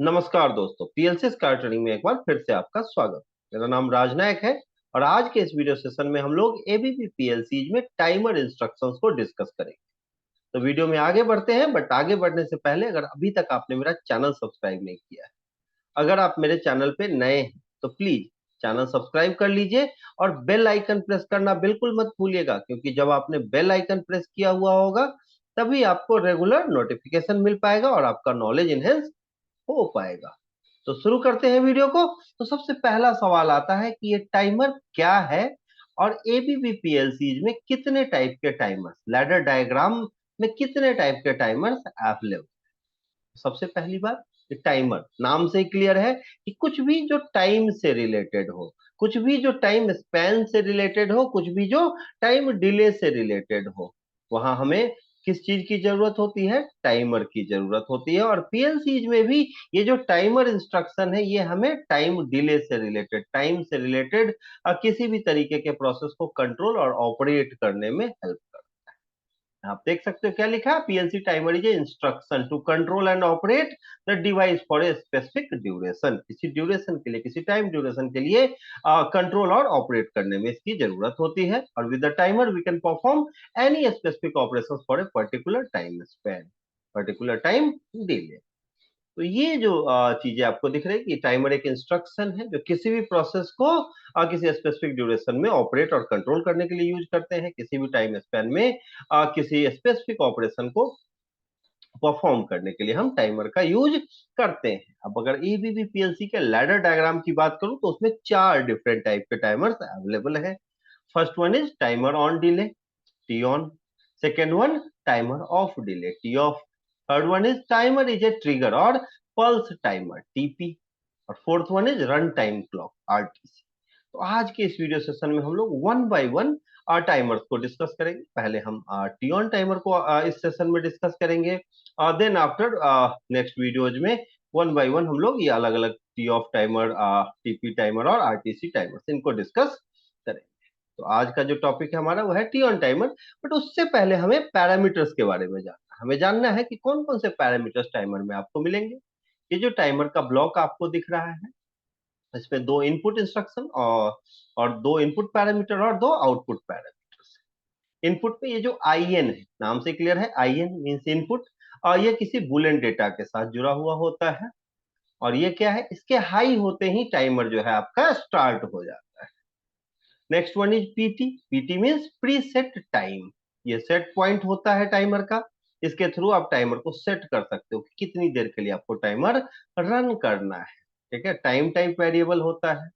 नमस्कार दोस्तों, PLC star training में एक बार फिर से आपका स्वागत। मेरा नाम राजनायक है और आज के इस वीडियो सेशन में हम लोग एबीपी पीएलसी में टाइमर इंस्ट्रक्शंस को डिस्कस करेंगे। तो वीडियो में आगे बढ़ते हैं, बट आगे बढ़ने से पहले अगर अभी तक आपने मेरा चैनल सब्सक्राइब नहीं किया है, अगर आप मेरे चैनल पे नए हैं तो प्लीज चैनल सब्सक्राइब कर लीजिए और बेल आइकन प्रेस करना बिल्कुल मत भूलिएगा, क्योंकि जब आपने बेल आइकन प्रेस किया हुआ होगा तभी आपको रेगुलर नोटिफिकेशन मिल पाएगा और आपका नॉलेज इनहेंस हो पाएगा। तो शुरू करते हैं वीडियो को। तो सबसे पहला सवाल आता है कि ये टाइमर क्या है और एबीपी पीएलसीज में कितने टाइप के टाइमर्स, लैडर डायग्राम में कितने टाइप के टाइमर्स अवेलेबल। सबसे पहली बात, टाइमर नाम से ही क्लियर है कि कुछ भी जो टाइम से रिलेटेड हो, कुछ भी जो टाइम स्पैन से रिलेटेड हो, कुछ भी जो टाइम डिले से रिलेटेड हो, वहां हमें किस चीज की जरूरत होती है? टाइमर की जरूरत होती है। और पीएलसीज में भी ये जो टाइमर इंस्ट्रक्शन है, ये हमें टाइम डिले से रिलेटेड, टाइम से रिलेटेड किसी भी तरीके के प्रोसेस को कंट्रोल और ऑपरेट करने में हेल्प करता है। आप देख सकते हो क्या लिखा है? PLC timer is instruction to control and operate the device for a specific duration. किसी ड्यूरेशन के लिए, किसी टाइम ड्यूरेशन के लिए कंट्रोल और ऑपरेट करने में इसकी जरूरत होती है। और with the timer we can perform any specific operation for a particular time span, particular time delay. तो ये जो चीजें आपको दिख रही है कि टाइमर एक इंस्ट्रक्शन है जो किसी भी प्रोसेस को किसी स्पेसिफिक ड्यूरेशन में ऑपरेट और कंट्रोल करने के लिए यूज करते हैं, किसी भी टाइम स्पैन में किसी स्पेसिफिक ऑपरेशन को परफॉर्म करने के लिए हम टाइमर का यूज करते हैं। अब अगर एबीपी पीएलसी के लैडर डायग्राम की बात करूं तो उसमें चार डिफरेंट टाइप के टाइमर्स अवेलेबल है। First one is timer on delay, T on. Second one timer of delay, T of. Third one is timer is a trigger और पल्स टाइमर, टीपी। और fourth one is run time clock, RTC. तो आज के इस video session में हम लोग one by one timers को डिस्कस करेंगे। पहले हम टी ऑन टाइमर को इस सेशन में डिस्कस करेंगे, देन आफ्टर नेक्स्ट वीडियोज में वन बाय वन हम लोग ये अलग अलग T off timer, TP timer और आरटीसी टाइमर इनको डिस्कस करेंगे। तो आज का जो टॉपिक है हमारा वो है टी ऑन टाइमर। बट उससे पहले हमें पैरामीटर्स के बारे में जानना है। हमें जानना है कि कौन कौन से पैरामीटर्स टाइमर में आपको मिलेंगे। ये जो टाइमर का ब्लॉक आपको दिख रहा है, इसमें दो इनपुट इंस्ट्रक्शन और दो इनपुट पैरामीटर और दो आउटपुट पैरामीटर्स। इनपुट पे ये जो आई एन है, नाम से क्लियर है, आई एन मीन्स इनपुट, और ये किसी बुलियन डेटा के साथ जुड़ा हुआ होता है। और ये क्या है? इसके हाई होते ही टाइमर जो है आपका स्टार्ट हो जाता है। Next one is PT. PT means pre set time. ये सेट पॉइंट होता है टाइमर का। इसके थ्रू आप टाइमर को सेट कर सकते हो कि कितनी देर के लिए आपको टाइमर रन करना है। ठीक है, टाइम टाइप वेरिएबल होता है।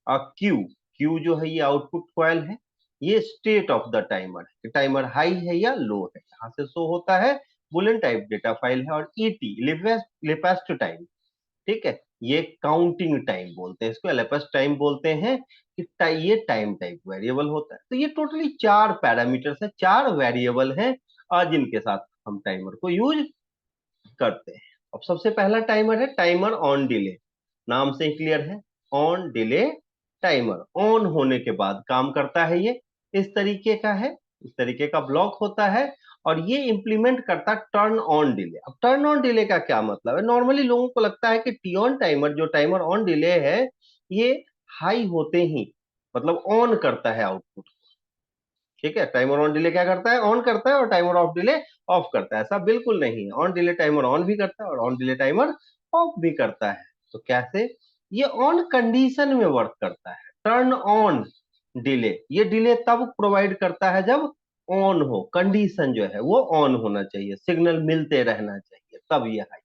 क्यू, क्यू जो है ये आउटपुट कॉइल है। ये स्टेट ऑफ द टाइमर है, टाइमर हाई है या लो है, यहाँ से शो होता है। बुलियन टाइप डेटा फाइल है। और ईटी, लिपेस्ट टाइम। ठीक है, ये काउंटिंग टाइम बोलते हैं इसको, एलएपएस टाइम बोलते हैं कि ये टाइम टाइप वेरिएबल होता है। तो ये टोटली चार पैरामीटर्स है, चार वेरिएबल हैं जिनके साथ हम टाइमर को यूज करते हैं। अब सबसे पहला टाइमर है टाइमर ऑन डिले। नाम से ही क्लियर है, ऑन डिले टाइमर। ऑन होने के बाद काम करता है ये, इस तरीके का है, इस तरीके का ब्लॉक होता है। और ये इंप्लीमेंट करता टर्न ऑन डिले। अब टर्न ऑन डिले का क्या मतलब है? नॉर्मली लोगों को लगता है कि टी ऑन टाइमर, जो टाइमर ऑन डिले है, ये हाई होते ही मतलब ऑन करता है आउटपुट। ठीक है, टाइमर ऑन डिले क्या करता है? ऑन करता है। और टाइमर ऑफ डिले ऑफ करता है। ऐसा बिल्कुल नहीं है, ऑन डिले टाइमर ऑन भी करता है और ऑन डिले टाइमर ऑफ भी करता है। तो कैसे? ये ऑन कंडीशन में वर्क करता है। टर्न ऑन डिले, ये डिले तब प्रोवाइड करता है जब ऑन हो, कंडीशन जो है वो ऑन होना चाहिए, सिग्नल मिलते रहना चाहिए, तब ये हाई।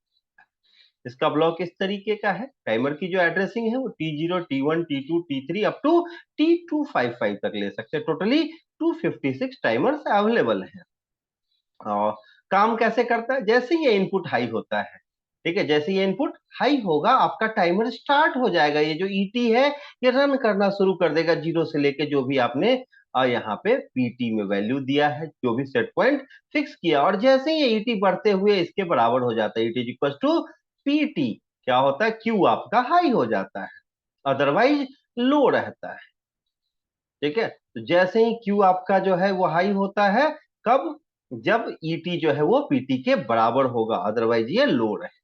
इसका ब्लॉक इस तरीके का है। टाइमर की जो एड्रेसिंग है वो T0, T1, T2, T3 up to T255 तक ले सकते हैं। टोटली 256 टाइमर्स अवेलेबल हैं। और काम कैसे करता है? जैसे ये इनपुट हाई होता है, ठीक है, जैसे ये इनपुट हाई होगा आपका टाइमर स्टार्ट हो जाएगा। ये जो ईटी है ये रन करना शुरू कर देगा, जीरो से लेके जो भी आपने यहाँ पे पीटी में वैल्यू दिया है, जो भी सेट पॉइंट फिक्स किया। और जैसे ही ये ईटी बढ़ते हुए इसके बराबर हो जाता है, ET is equal to PT, क्या होता है? क्यू आपका हाई हो जाता है, अदरवाइज लो रहता है। ठीक है, तो जैसे ही क्यू आपका जो है वो हाई होता है, कब? जब ईटी जो है वो पीटी के बराबर होगा, अदरवाइज ये लो रहे।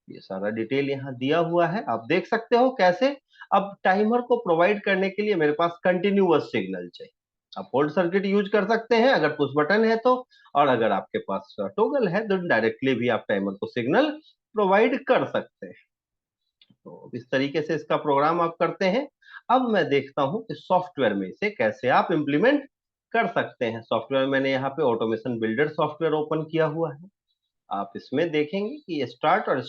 ये सारा डिटेल यहाँ दिया हुआ है, आप देख सकते हो कैसे। अब टाइमर को प्रोवाइड करने के लिए मेरे पास कंटिन्यूअस सिग्नल चाहिए। आप होल्ड सर्किट यूज कर सकते हैं अगर पुश बटन है तो, और अगर आपके पास टॉगल है तो डायरेक्टली भी आप टाइमर को सिग्नल प्रोवाइड कर सकते हैं। तो इस तरीके से इसका प्रोग्राम आप करते हैं। अब मैं देखता हूं कि सॉफ्टवेयर में इसे कैसे आप इंप्लीमेंट कर सकते हैं। सॉफ्टवेयर मैंने यहाँ पे ऑटोमेशन बिल्डर सॉफ्टवेयर ओपन किया हुआ है। आप इसमें देखेंगे कि स्टार्ट और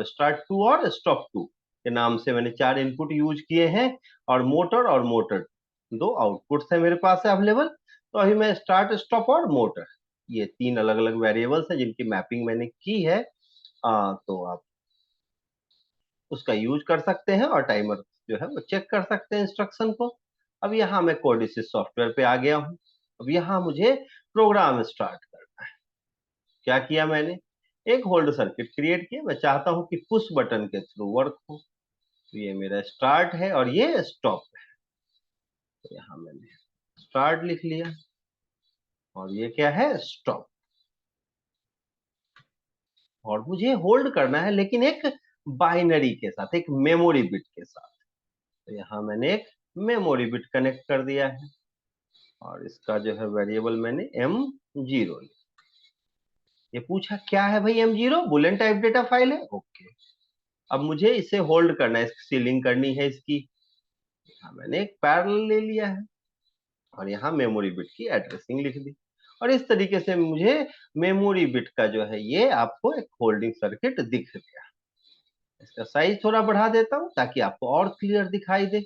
स्टार्ट टू और स्टॉप टू के नाम से मैंने 4 इनपुट यूज किए हैं, और मोटर 2 आउटपुट्स है मेरे पास अवेलेबल। तो अभी मैं स्टार्ट स्टॉप और मोटर, ये 3 अलग अलग वेरिएबल्स हैं जिनकी मैपिंग मैंने की है। तो आप उसका यूज कर सकते हैं और टाइमर जो है वो चेक कर सकते हैं इंस्ट्रक्शन को। अब यहाँ मैं कोडिसिस सॉफ्टवेयर पे आ गया हूँ। अब यहाँ मुझे प्रोग्राम स्टार्ट करना है। क्या किया मैंने, एक होल्ड सर्किट क्रिएट किया। मैं चाहता हूं कि पुश बटन के थ्रू वर्क हो। तो ये मेरा स्टार्ट है और ये स्टॉप है। तो यहाँ मैंने स्टार्ट लिख लिया और ये क्या है, स्टॉप। और मुझे होल्ड करना है लेकिन एक बाइनरी के साथ, एक मेमोरी बिट के साथ। तो यहाँ मैंने एक मेमोरी बिट कनेक्ट कर दिया है और इसका जो है वेरिएबल मैंने M0 लिया। ये पूछा क्या है भाई M0, Boolean type data file है, ओके। अब मुझे इसे होल्ड करना है, इसकी सीलिंग करनी है इसकी। हाँ, मैंने एक पैरेलल ले लिया है और यहाँ मेमोरी बिट की एड्रेसिंग लिख दी। और इस तरीके से मुझे मेमोरी बिट का जो है ये आपको एक होल्डिंग सर्किट दिख गया। इसका साइज थोड़ा बढ़ा देता हूँ ताकि आपको और क्लियर दिखाई दे।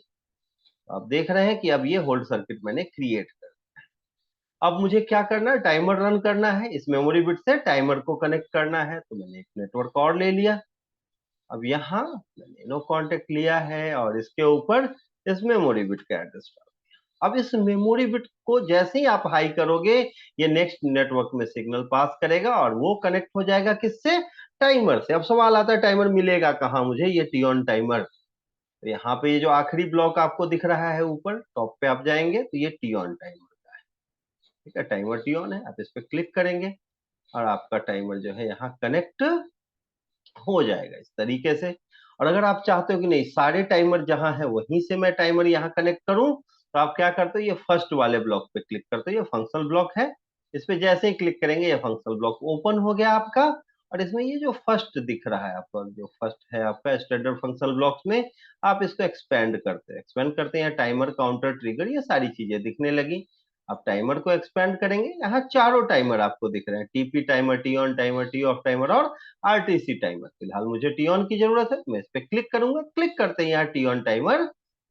आप देख रहे हैं कि अब ये होल्ड सर्किट मैंने क्रिएट कर। अब मुझे क्या करना है, टाइमर रन करना है। इस मेमोरी बिट से टाइमर को कनेक्ट करना है, तो मैंने एक नेटवर्क और ले लिया। अब यहाँ मैंने नो कॉन्टेक्ट लिया है और इसके ऊपर इस मेमोरी बिट का एड्रेस डाल दिया। अब इस मेमोरी बिट को जैसे ही आप हाई करोगे, ये नेक्स्ट नेटवर्क में सिग्नल पास करेगा और वो कनेक्ट हो जाएगा किससे, टाइमर से। अब सवाल आता है टाइमर मिलेगा कहाँ मुझे, ये टी ऑन टाइमर। तो यहाँ पे ये जो आखिरी ब्लॉक आपको दिख रहा है ऊपर टॉप पे आप जाएंगे तो ये टी ऑन टाइमर का है। ठीक है, टाइमर टी ऑन है, आप इस पे क्लिक करेंगे और आपका टाइमर जो है यहाँ कनेक्ट हो जाएगा इस तरीके से। और अगर आप चाहते हो कि नहीं सारे टाइमर जहां है वहीं से मैं टाइमर यहाँ कनेक्ट करूं, तो आप क्या करते हो, ये फर्स्ट वाले ब्लॉक पे क्लिक करते हो। ये फंक्शनल ब्लॉक है, इस पे जैसे ही क्लिक करेंगे ये फंक्शनल ब्लॉक ओपन हो गया आपका। और इसमें ये जो फर्स्ट दिख रहा है आपका, जो फर्स्ट है आपका स्टैंडर्ड फंक्शनल ब्लॉक्स में, आप इसको एक्सपेंड करते हैं टाइमर काउंटर ट्रिगर ये सारी चीजें दिखने लगी। आप टाइमर को एक्सपेंड करेंगे, यहाँ चारों टाइमर आपको दिख रहे हैं, TP timer, T on timer, T off timer और आरटीसी टाइमर। फिलहाल मुझे टी ऑन की जरूरत है, मैं इस पे क्लिक करूंगा। क्लिक करते ही यहाँ टी ऑन टाइमर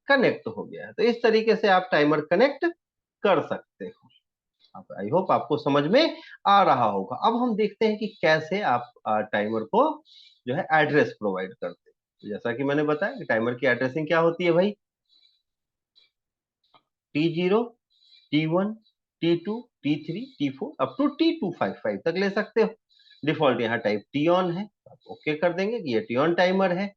कनेक्ट हो गया है। तो इस तरीके से आप टाइमर कनेक्ट कर सकते हो। अब आई होप आपको समझ में आ रहा होगा। अब हम देखते हैं कि कैसे आप टाइमर को जो है एड्रेस प्रोवाइड करते हैं। तो जैसा कि मैंने बताया कि टाइमर की एड्रेसिंग क्या होती है भाई, T0, T1, T2, T3, T4 up to T255 तक ले सकते हो। डिफॉल्ट यहाँ टाइप टी ऑन है, आप ओके कर देंगे कि ये टी ऑन टाइमर है।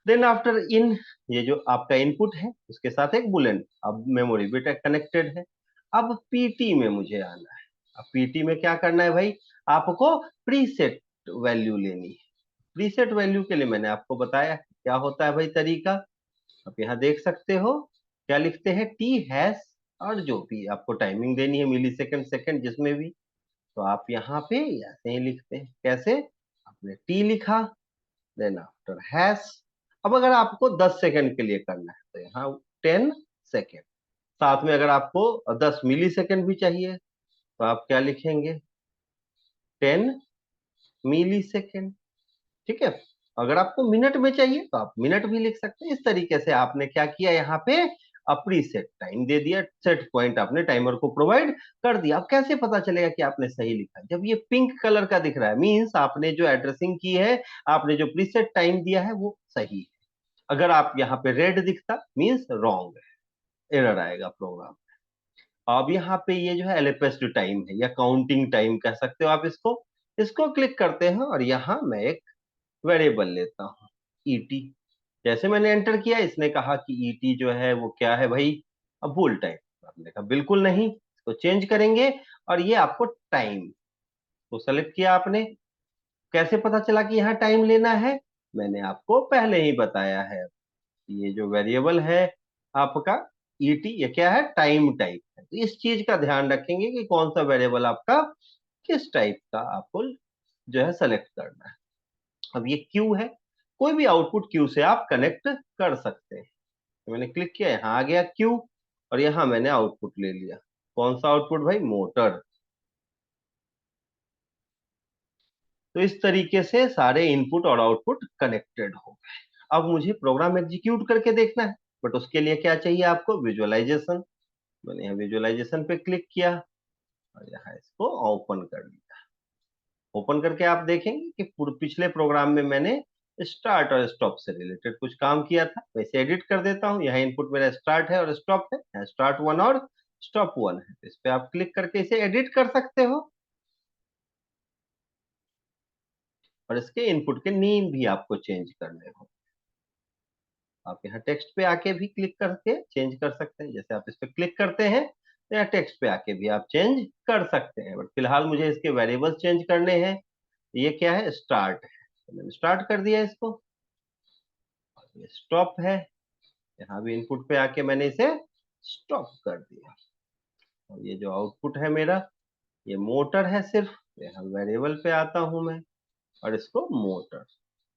देन आफ्टर इन, ये जो आपका इनपुट है उसके साथ एक बुलेट, अब मेमोरी बिट कनेक्टेड है। अब पीटी में मुझे आना है। अब पीटी में क्या करना है भाई, आपको प्रीसेट वैल्यू लेनी है। प्रीसेट वैल्यू के लिए मैंने आपको बताया क्या होता है भाई तरीका। आप यहाँ देख सकते हो क्या लिखते हैं, टी हैश, और जो भी आपको टाइमिंग देनी है मिली सेकंड सेकंड जिसमें भी, तो आप यहाँ पे ऐसे ही लिखते हैं। कैसे, आपने टी लिखा, देन आफ्टर हैश। अब अगर आपको 10 सेकंड के लिए करना है तो यहाँ 10 सेकंड। साथ में अगर आपको 10 मिली सेकंड भी चाहिए तो आप क्या लिखेंगे, 10 मिली सेकंड। ठीक है, अगर आपको मिनट में चाहिए तो आप मिनट भी लिख सकते हैं। इस तरीके से आपने क्या किया, यहाँ पे प्री सेट टाइम दे दिया, सेट पॉइंट आपने टाइमर को प्रोवाइड कर दिया। अब कैसे पता चलेगा कि आपने सही लिखा, जब ये पिंक कलर का दिख रहा है मींस आपने जो एड्रेसिंग की है, आपने जो प्रीसेट टाइम दिया है वो सही है। अगर आप यहाँ पे रेड दिखता मींस रॉन्ग है, एरर आएगा प्रोग्राम। अब यहाँ पे ये जो है एलिपेस्ट टाइम है या काउंटिंग टाइम कह सकते हो आप इसको। इसको क्लिक करते हैं और यहाँ मैं एक वेरिएबल लेता हूँ ईटी। जैसे मैंने एंटर किया इसने कहा कि ईटी जो है वो क्या है भाई, अब बुल टाइम। आपने कहा बिल्कुल नहीं, इसको चेंज करेंगे और ये आपको टाइम को सेलेक्ट किया आपने। कैसे पता चला कि यहाँ टाइम लेना है? मैंने आपको पहले ही बताया है। ये जो वेरिएबल है आपका ईटी, ये क्या है? टाइम टाइप है। तो इस चीज का ध्यान रखेंगे कि कौन सा वेरिएबल आपका किस टाइप का आपको जो है सेलेक्ट करना है। अब ये क्यू है, कोई भी आउटपुट क्यू से आप कनेक्ट कर सकते हैं। तो मैंने क्लिक किया, यहाँ आ गया क्यू, और यहाँ मैंने आउटपुट ले लिया। कौन सा आउटपुट भाई? मोटर। तो इस तरीके से सारे इनपुट और आउटपुट कनेक्टेड हो गए। अब मुझे प्रोग्राम एग्जीक्यूट करके देखना है, बट उसके लिए क्या चाहिए आपको? विजुअलाइजेशन। मैंने यहाँ विजुअलाइजेशन पे क्लिक किया और यहाँ इसको ओपन कर लिया। ओपन करके आप देखेंगे कि पिछले प्रोग्राम में मैंने स्टार्ट और स्टॉप से रिलेटेड कुछ काम किया था। वैसे एडिट कर देता हूँ। यहाँ इनपुट मेरा स्टार्ट है और स्टॉप है, यहाँ स्टार्ट वन और स्टॉप वन है। इस पे आप क्लिक करके इसे एडिट कर सकते हो, और इसके इनपुट के नेम भी आपको चेंज करने हो। आप यहाँ टेक्स्ट पे आके भी क्लिक करके चेंज कर सकते हैं। जैसे आप इस पे क्लिक करते हैं तो यहाँ टेक्स्ट पे आके भी आप चेंज कर सकते हैं, बट फिलहाल मुझे इसके वेरिएबल्स चेंज करने हैं। ये क्या है? स्टार्ट है, तो मैंने स्टार्ट कर दिया इसको। ये स्टॉप है, यहाँ भी इनपुट पे आके मैंने इसे स्टॉप कर दिया। और ये जो आउटपुट है मेरा, ये मोटर है सिर्फ। यहाँ वेरिएबल पे आता हूं मैं और इसको मोटर।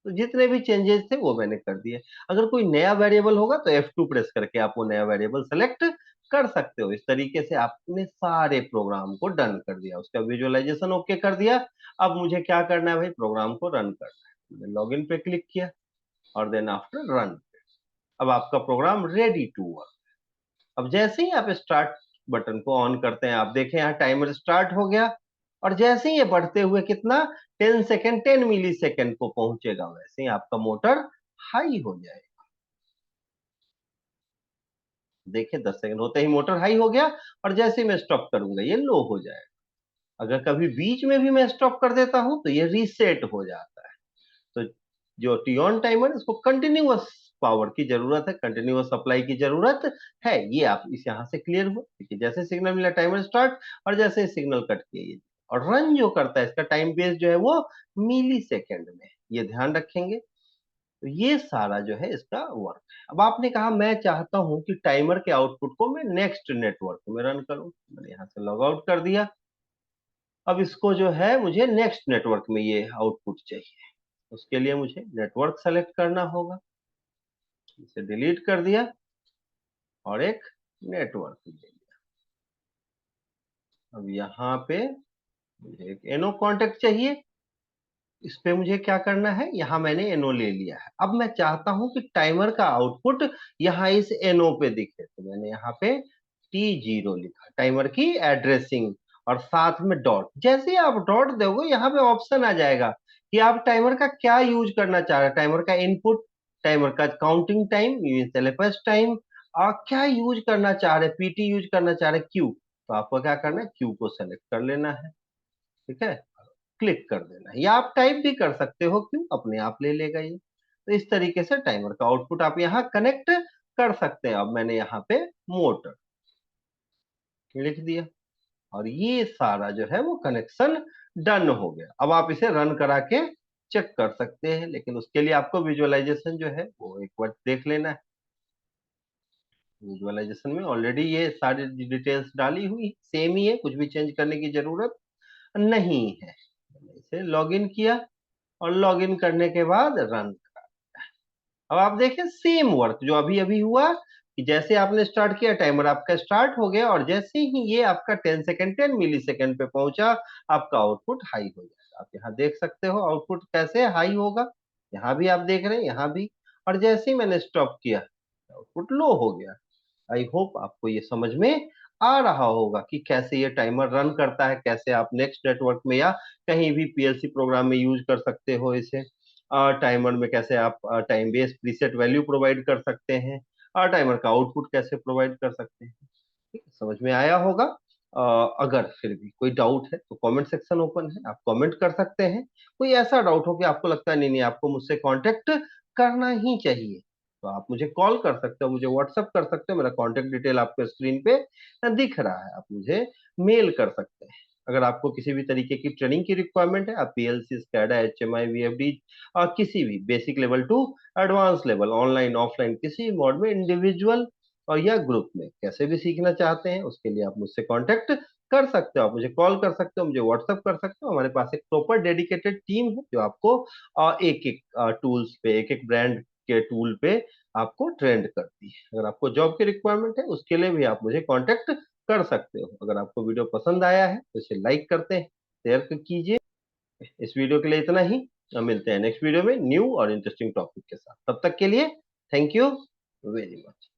तो जितने भी चेंजेस थे वो मैंने कर दिए। अगर कोई नया वेरिएबल होगा तो F2 प्रेस करके आप वो नया वेरिएबल सेलेक्ट कर सकते हो। इस तरीके से आपने सारे प्रोग्राम को डन कर दिया, उसका विजुअलाइजेशन ओके कर दिया। अब मुझे क्या करना है भाई? प्रोग्राम को रन करना है। मैंने लॉगिन पे क्लिक किया और देन आफ्टर रन। अब आपका प्रोग्राम रेडी टू वर्क। अब जैसे ही आप स्टार्ट बटन को ऑन करते हैं, आप देखें यहाँ टाइमर स्टार्ट हो गया, और जैसे ही ये बढ़ते हुए कितना 10 सेकेंड 10 मिली सेकेंड को पहुंचेगा, वैसे ही आपका मोटर हाई हो जाएगा। देखिए 10 सेकेंड होते ही मोटर हाई हो गया, और जैसे ही मैं स्टॉप करूंगा ये लो हो जाएगा। अगर कभी बीच में भी मैं स्टॉप कर देता हूं तो ये रीसेट हो जाता है। तो जो टी ऑन टाइमर, इसको कंटिन्यूअस पावर की जरूरत है, कंटिन्यूअस सप्लाई की जरूरत है। ये आप इस यहाँ से क्लियर हो, क्योंकि जैसे सिग्नल मिला टाइमर स्टार्ट, और जैसे सिग्नल कट किया ये, और रन जो करता है इसका टाइम बेस जो है वो मिली सेकेंड में, ये ध्यान रखेंगे। तो ये सारा जो है इसका वर्क है। अब आपने कहा मैं चाहता हूं कि टाइमर के आउटपुट को मैं नेक्स्ट नेटवर्क में रन करूं। मैंने यहाँ से लॉग आउट कर दिया। अब इसको जो है मुझे नेक्स्ट नेटवर्क में ये आउटपुट चाहिए। उसके लिए मुझे नेटवर्क सेलेक्ट करना होगा। इसे डिलीट कर दिया और एक नेटवर्क ले लिया। अब यहाँ पे मुझे एक एनो कांटेक्ट चाहिए। इस पे मुझे क्या करना है? यहाँ मैंने एनो ले लिया है। अब मैं चाहता हूं कि टाइमर का आउटपुट यहाँ इस एनो पे दिखे, तो मैंने यहाँ पे T0 लिखा, टाइमर की एड्रेसिंग, और साथ में डॉट। जैसे ही आप डॉट दोगे यहाँ पे ऑप्शन आ जाएगा कि आप टाइमर का क्या यूज करना चाह रहे हैं। टाइमर का इनपुट, टाइमर का काउंटिंग टाइम, एलएफएस टाइम, और क्या यूज करना चाह रहे हैं? पीटी यूज करना चाह रहे हैं, क्यू। तो आपको क्या करना है? क्यू को सेलेक्ट कर लेना है। ठीक है, क्लिक कर देना है, या आप टाइप भी कर सकते हो, क्यों, अपने आप ले लेगा ये। तो इस तरीके से टाइमर का आउटपुट आप यहाँ कनेक्ट कर सकते हैं। अब मैंने यहाँ पे मोटर लिख दिया, और ये सारा जो है वो कनेक्शन डन हो गया। अब आप इसे रन करा के चेक कर सकते हैं, लेकिन उसके लिए आपको विजुअलाइजेशन जो है वो एक बार देख लेना है। विजुअलाइजेशन में ऑलरेडी ये सारी डिटेल्स डाली हुई सेम ही है, कुछ भी चेंज करने की जरूरत नहीं है। मैंने इसे लॉगिन किया, और लॉगिन करने के बाद रन। अब आप देखें सेम वर्क जो अभी अभी हुआ, कि जैसे आपने स्टार्ट किया टाइमर आपका स्टार्ट हो गया, और जैसे ही ये आपका 10 सेकेंड 10 मिली सेकेंड पे पहुंचा, आपका आउटपुट हाई हो जाएगा। आप यहाँ देख सकते हो आउटपुट कैसे हाई होगा। यहाँ भी आप देख रहे हैं, यहाँ भी। और जैसे ही मैंने स्टॉप किया, आउटपुट लो हो गया। आई होप आपको ये समझ में आ रहा होगा कि कैसे ये टाइमर रन करता है, कैसे आप नेक्स्ट नेटवर्क में या कहीं भी पीएलसी प्रोग्राम में यूज कर सकते हो इसे। टाइमर में कैसे आप time based preset value provide कर सकते हैं, और टाइमर का आउटपुट कैसे प्रोवाइड कर सकते हैं। ठीक है, समझ में आया होगा। अगर फिर भी कोई डाउट है तो कमेंट सेक्शन ओपन है, आप कमेंट कर सकते हैं। कोई ऐसा डाउट हो कि आपको लगता है नहीं नहीं आपको मुझसे कांटेक्ट करना ही चाहिए, तो आप मुझे कॉल कर सकते हो, मुझे व्हाट्सअप कर सकते हो। मेरा कांटेक्ट डिटेल आपको स्क्रीन पे दिख रहा है, आप मुझे मेल कर सकते हैं। अगर आपको किसी भी तरीके की ट्रेनिंग की रिक्वायरमेंट है, आप पीएलसी, स्कैडा, एचएमआई, वीएफडी और किसी भी basic level to advance level, online offline किसी मोड में, इंडिविजुअल और या ग्रुप में कैसे भी सीखना चाहते हैं, उसके लिए आप मुझसे कांटेक्ट कर सकते हो। आप मुझे कॉल कर सकते हो, मुझे व्हाट्सएप कर सकते हो। हमारे पास एक प्रॉपर डेडिकेटेड टीम है जो आपको एक एक टूल्स पे, एक एक ब्रांड के टूल पे आपको ट्रेंड करती है। अगर आपको जॉब की रिक्वायरमेंट है, उसके लिए भी आप मुझे कांटेक्ट कर सकते हो। अगर आपको वीडियो पसंद आया है तो इसे लाइक करते हैं, शेयर कीजिए। इस वीडियो के लिए इतना ही। अब मिलते हैं नेक्स्ट वीडियो में न्यू और इंटरेस्टिंग टॉपिक के साथ। तब तक के लिए थैंक यू वेरी मच।